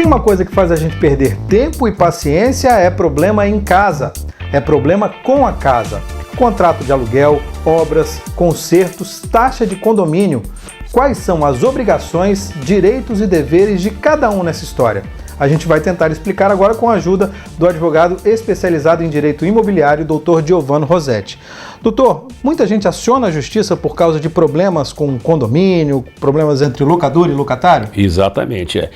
uma coisa que faz a gente perder tempo e paciência, é problema em casa, é problema com a casa. Contrato de aluguel, obras, consertos, taxa de condomínio. Quais são as obrigações, direitos e deveres de cada um nessa história? A gente vai tentar explicar agora com a ajuda do advogado especializado em direito imobiliário, Dr. Giovanni Rossetti. Doutor, muita gente aciona a justiça por causa de problemas com condomínio, problemas entre locador e locatário? Exatamente.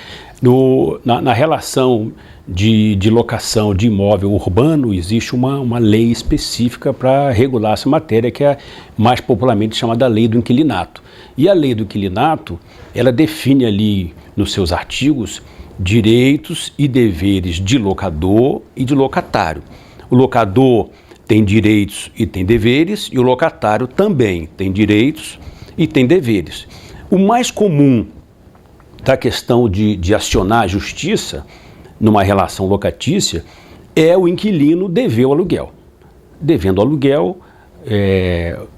Na relação de locação de imóvel urbano, existe uma lei específica para regular essa matéria, que é mais popularmente chamada Lei do Inquilinato. E a Lei do Inquilinato, ela define ali nos seus artigos direitos e deveres de locador e de locatário. O locador tem direitos e tem deveres, e o locatário também tem direitos e tem deveres. O mais comum da questão de acionar a justiça numa relação locatícia é o inquilino dever o aluguel. Devendo o aluguel,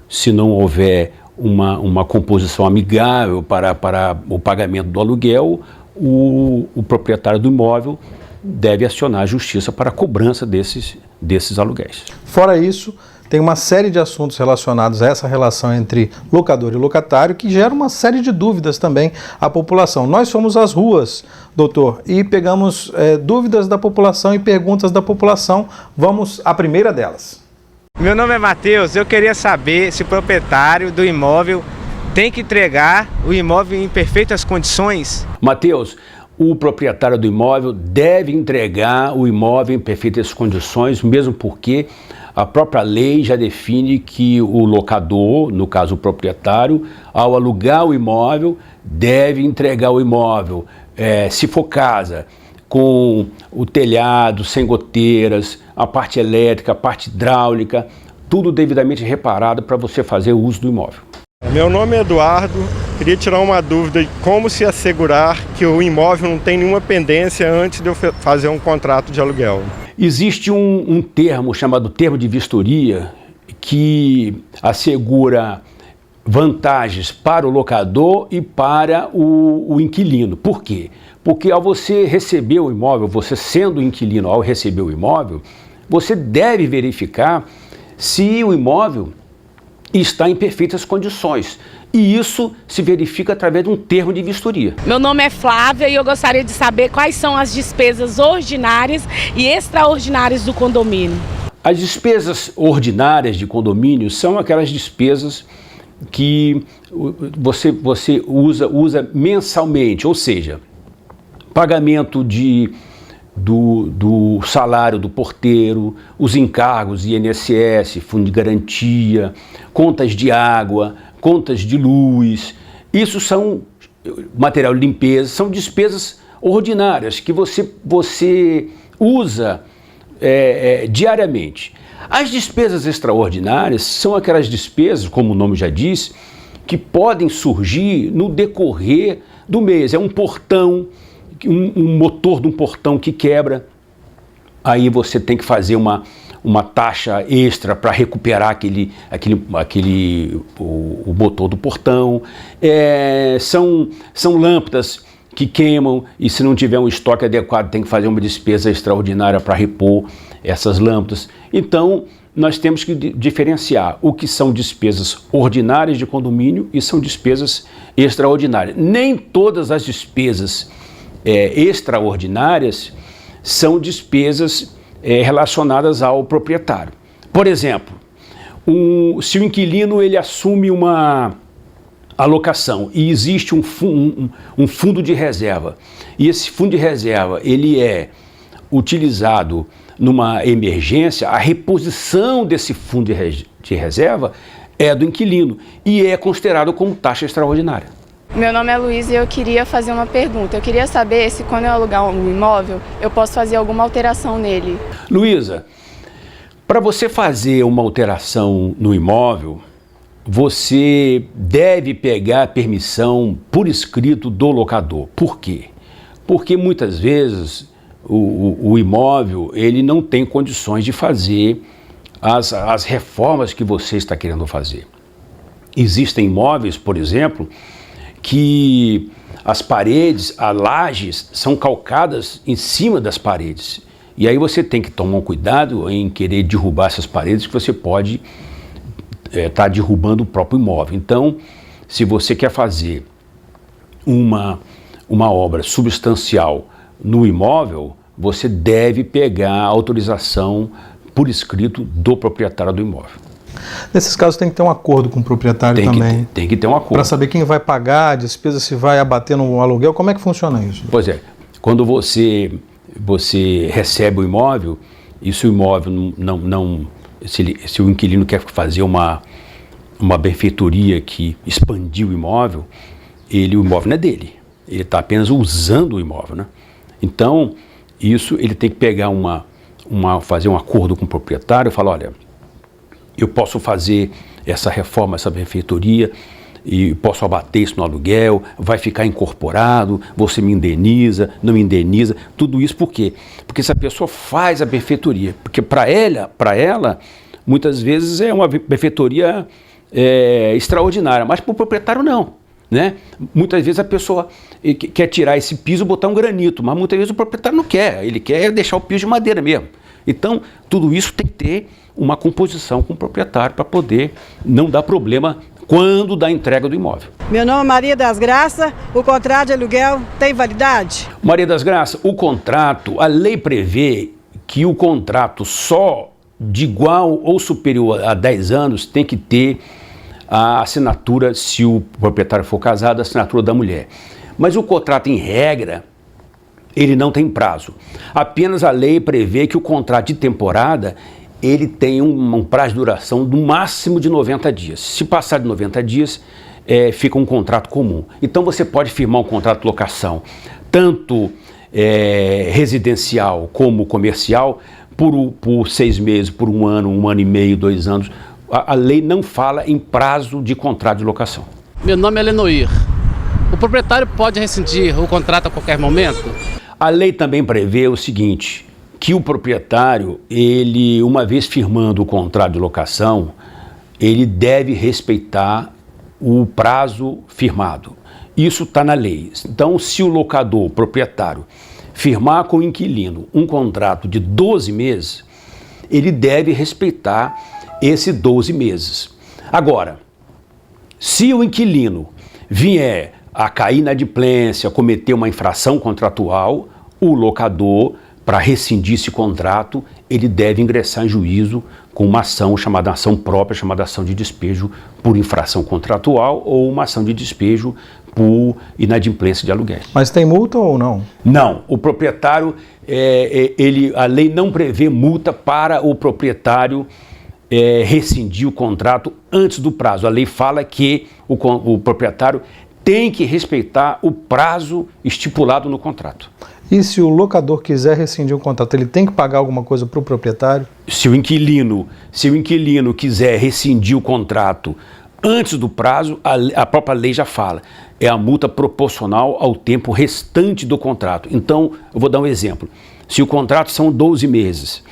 se não houver uma composição amigável para o pagamento do aluguel, o proprietário do imóvel deve acionar a justiça para a cobrança desses aluguéis. Fora isso, tem uma série de assuntos relacionados a essa relação entre locador e locatário que gera uma série de dúvidas também à população. Nós fomos às ruas, doutor, e pegamos dúvidas da população e perguntas da população. Vamos à primeira delas. Meu nome é Matheus, eu queria saber se o proprietário do imóvel tem que entregar o imóvel em perfeitas condições. Matheus, o proprietário do imóvel deve entregar o imóvel em perfeitas condições, mesmo porque a própria lei já define que o locador, no caso o proprietário, ao alugar o imóvel, deve entregar o imóvel, se for casa, com o telhado, sem goteiras, a parte elétrica, a parte hidráulica, tudo devidamente reparado para você fazer o uso do imóvel. Meu nome é Eduardo, queria tirar uma dúvida de como se assegurar que o imóvel não tem nenhuma pendência antes de eu fazer um contrato de aluguel. Existe um termo chamado termo de vistoria que assegura vantagens para o locador e para o inquilino. Por quê? Porque ao você receber o imóvel, você sendo inquilino ao receber o imóvel, você deve verificar se o imóvel está em perfeitas condições. E isso se verifica através de um termo de vistoria. Meu nome é Flávia e eu gostaria de saber quais são as despesas ordinárias e extraordinárias do condomínio. As despesas ordinárias de condomínio são aquelas despesas que você usa mensalmente, ou seja, pagamento do salário do porteiro, os encargos INSS, fundo de garantia, contas de água, contas de luz. Isso são material de limpeza, são despesas ordinárias que você usa diariamente. As despesas extraordinárias são aquelas despesas, como o nome já diz, que podem surgir no decorrer do mês. É um portão, um motor de um portão que quebra, aí você tem que fazer uma taxa extra para recuperar o motor do portão. São lâmpadas que queimam e se não tiver um estoque adequado tem que fazer uma despesa extraordinária para repor essas lâmpadas. Então nós temos que diferenciar o que são despesas ordinárias de condomínio e são despesas extraordinárias. Nem todas as despesas extraordinárias são despesas relacionadas ao proprietário. Por exemplo, se o inquilino ele assume uma alocação e existe um fundo de reserva, e esse fundo de reserva ele é utilizado numa emergência, a reposição desse fundo de reserva é do inquilino e é considerado como taxa extraordinária. Meu nome é Luiz e eu queria fazer uma pergunta. Eu queria saber se quando eu alugar um imóvel, eu posso fazer alguma alteração nele. Luísa, para você fazer uma alteração no imóvel, você deve pegar a permissão por escrito do locador. Por quê? Porque muitas vezes o imóvel ele não tem condições de fazer as reformas que você está querendo fazer. Existem imóveis, por exemplo, que as paredes, as lajes são calcadas em cima das paredes. E aí você tem que tomar um cuidado em querer derrubar essas paredes, que você pode estar derrubando o próprio imóvel. Então, se você quer fazer uma obra substancial no imóvel, você deve pegar a autorização por escrito do proprietário do imóvel. Nesses casos tem que ter um acordo com o proprietário também. Tem que ter um acordo. Para saber quem vai pagar a despesa, se vai abater no aluguel, como é que funciona isso? Pois é, quando você recebe o imóvel, e se o imóvel se o inquilino quer fazer uma benfeitoria que expandiu o imóvel não é dele, ele está apenas usando o imóvel, né? Então, isso ele tem que pegar fazer um acordo com o proprietário, falar, olha, eu posso fazer essa reforma, essa benfeitoria, e posso abater isso no aluguel, vai ficar incorporado, você me indeniza, não me indeniza, tudo isso por quê? Porque essa pessoa faz a benfeitoria, porque para ela, muitas vezes é uma benfeitoria extraordinária, mas para o proprietário não, né? Muitas vezes a pessoa quer tirar esse piso e botar um granito, mas muitas vezes o proprietário não quer, ele quer deixar o piso de madeira mesmo. Então, tudo isso tem que ter uma composição com o proprietário para poder não dar problema quando da entrega do imóvel. Meu nome é Maria das Graças, o contrato de aluguel tem validade? Maria das Graças, o contrato, a lei prevê que o contrato só de igual ou superior a 10 anos tem que ter a assinatura, se o proprietário for casado, a assinatura da mulher. Mas o contrato, em regra, ele não tem prazo. Apenas a lei prevê que o contrato de temporada ele tem um prazo de duração do máximo de 90 dias. Se passar de 90 dias, fica um contrato comum. Então você pode firmar um contrato de locação, tanto residencial como comercial, por 6 meses, por 1 ano, 1 ano e meio, 2 anos. A lei não fala em prazo de contrato de locação. Meu nome é Lenoir. O proprietário pode rescindir o contrato a qualquer momento? A lei também prevê o seguinte, que o proprietário, ele, uma vez firmando o contrato de locação, ele deve respeitar o prazo firmado. Isso está na lei. Então, se o locador, o proprietário, firmar com o inquilino um contrato de 12 meses, ele deve respeitar esses 12 meses. Agora, se o inquilino vier a cair na inadimplência, cometer uma infração contratual, o locador, para rescindir esse contrato, ele deve ingressar em juízo com uma ação chamada ação própria, chamada ação de despejo por infração contratual ou uma ação de despejo por inadimplência de aluguéis. Mas tem multa ou não? Não, o proprietário, a lei não prevê multa para o proprietário rescindir o contrato antes do prazo. A lei fala que o proprietário tem que respeitar o prazo estipulado no contrato. E se o locador quiser rescindir o contrato, ele tem que pagar alguma coisa para o proprietário? Se o inquilino quiser rescindir o contrato antes do prazo, a própria lei já fala, é a multa proporcional ao tempo restante do contrato. Então, eu vou dar um exemplo. Se o contrato são 12 meses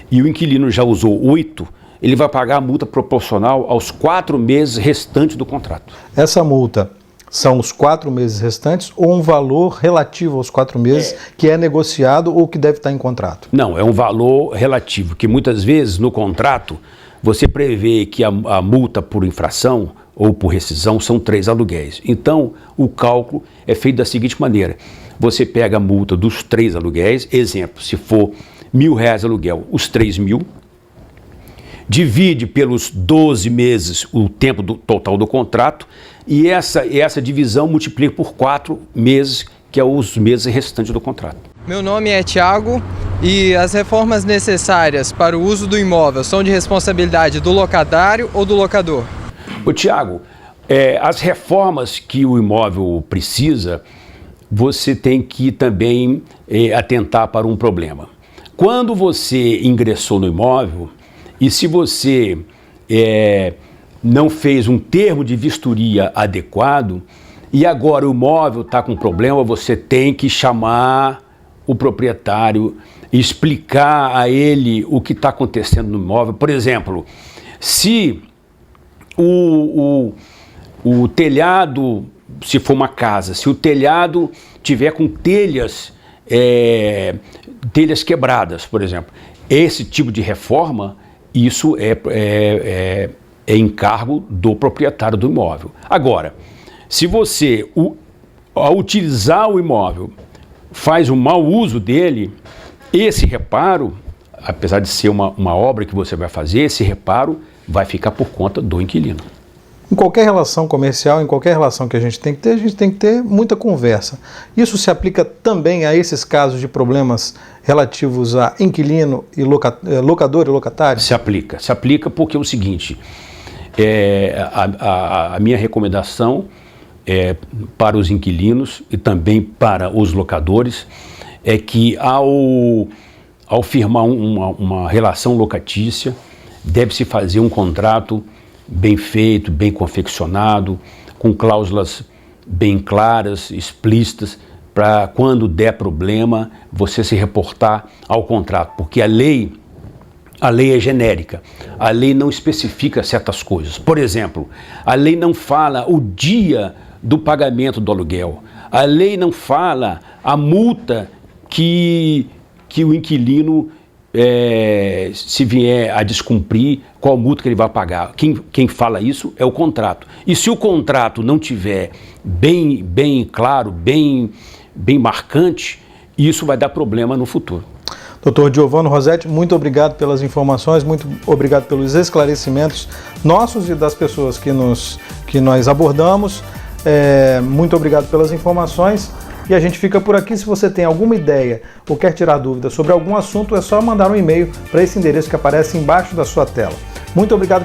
e o inquilino já usou 8, ele vai pagar a multa proporcional aos 4 meses restantes do contrato. Essa multa são os 4 meses restantes ou um valor relativo aos 4 meses que é negociado ou que deve estar em contrato? Não, é um valor relativo, que muitas vezes no contrato você prevê que a multa por infração ou por rescisão são 3 aluguéis. Então, o cálculo é feito da seguinte maneira. Você pega a multa dos 3 aluguéis, exemplo, se for R$1.000 aluguel, os 3.000, divide pelos 12 meses o tempo total do contrato e essa divisão multiplica por 4 meses, que é os meses restantes do contrato. Meu nome é Tiago e as reformas necessárias para o uso do imóvel são de responsabilidade do locatário ou do locador? Ô Tiago, as reformas que o imóvel precisa, você tem que também atentar para um problema. Quando você ingressou no imóvel, e se você não fez um termo de vistoria adequado, e agora o imóvel está com problema, você tem que chamar o proprietário e explicar a ele o que está acontecendo no imóvel. Por exemplo, se o telhado se for uma casa, se o telhado tiver com telhas quebradas, por exemplo, esse tipo de reforma, isso é encargo do proprietário do imóvel. Agora, se você, ao utilizar o imóvel, faz um mau uso dele, esse reparo, apesar de ser uma obra que você vai fazer, esse reparo vai ficar por conta do inquilino. Em qualquer relação comercial, em qualquer relação que a gente tem que ter muita conversa. Isso se aplica também a esses casos de problemas relativos a inquilino e locador e locatário? Se aplica porque é o seguinte, a minha recomendação para os inquilinos e também para os locadores é que ao firmar uma relação locatícia, deve-se fazer um contrato bem feito, bem confeccionado, com cláusulas bem claras, explícitas, para quando der problema, você se reportar ao contrato, porque a lei é genérica, a lei não especifica certas coisas. Por exemplo, a lei não fala o dia do pagamento do aluguel, a lei não fala a multa que o inquilino, se vier a descumprir, qual multa que ele vai pagar. Quem fala isso é o contrato. E se o contrato não tiver bem claro, bem marcante, isso vai dar problema no futuro. Dr. Giovanni Rossetti, muito obrigado pelas informações, muito obrigado pelos esclarecimentos nossos e das pessoas que nós abordamos. Muito obrigado pelas informações. E a gente fica por aqui. Se você tem alguma ideia ou quer tirar dúvidas sobre algum assunto, é só mandar um e-mail para esse endereço que aparece embaixo da sua tela. Muito obrigado.